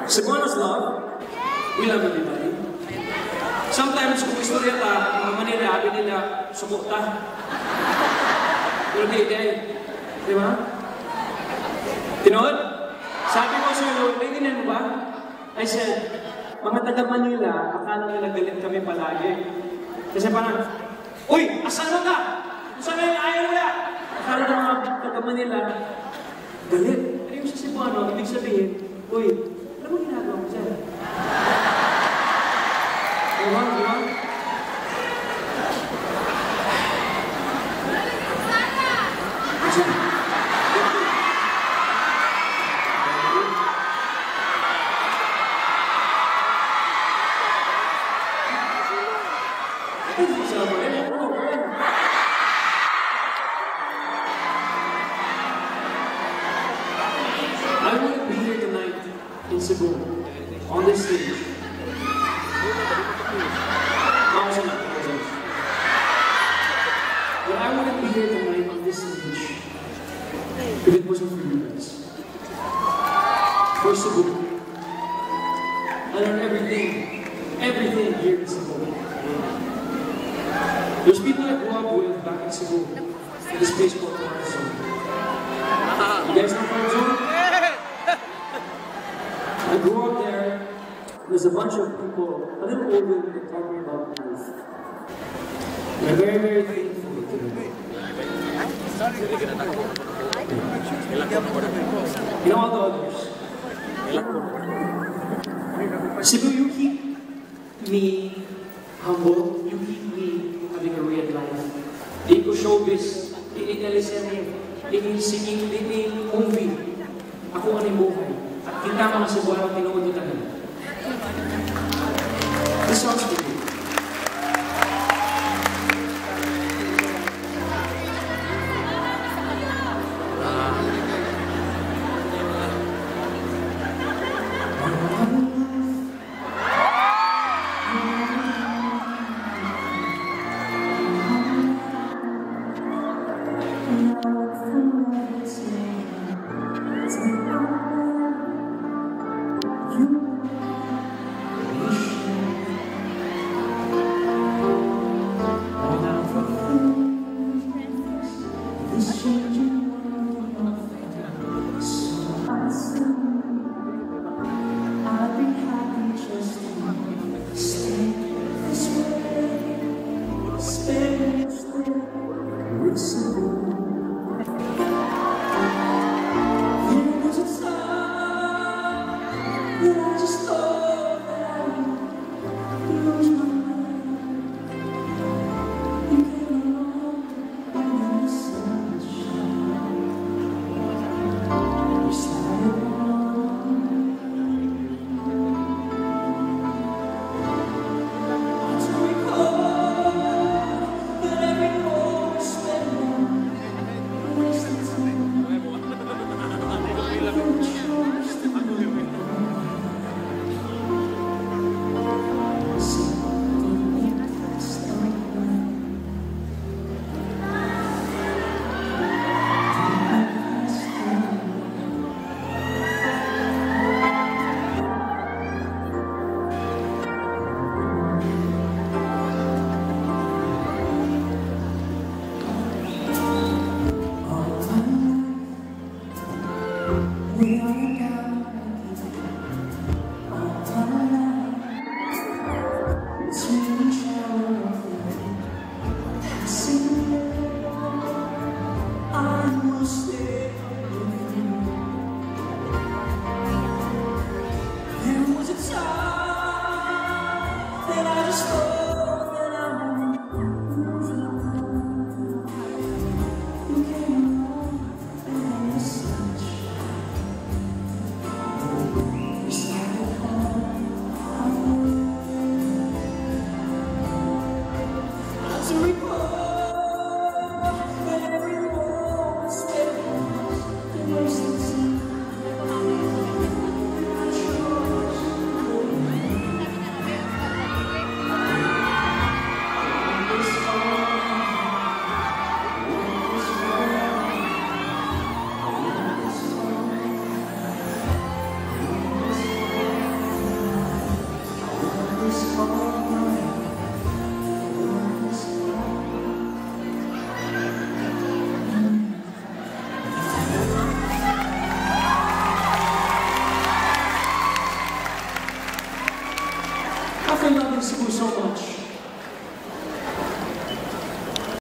Cebuanos love. We love everybody. Sometimes kung istorya ta, mga Manila, abi nila, suko ta. Pero day. Di ba? Tinood? Sabi ko sa Lord, naiintindihan mo ba? I said, mga taga Manila, akala nila galit kami palagi. Kasi parang, uy, asan mo ka? Saan na yung ayaw nila? Akala ng mga taga Manila, galit. Pero yung sa Cebuano, ibig sabihin, uy, ano mo ginagawa mo dyan? Diba? I wouldn't be here tonight in Cebu, on this stage. But I wouldn't be here tonight on this stage if it wasn't for you guys. For Cebu. I learned everything here in Cebu. There's people I grew up with back in Cebu, in this place called Corazon. You guys know Corazon? I grew up there. There's a bunch of people, a little older, that are talking about life. I'm very, very thankful to them. You know all the others. Cebu, you keep me humble. You keep me having a real life. Di ko showbiz, di ni teleserye, di ni singing, di ni movie. Ako ang buhay. At kita mga Cebuano tinuod ito talaga. This song's for you. Cebu so much.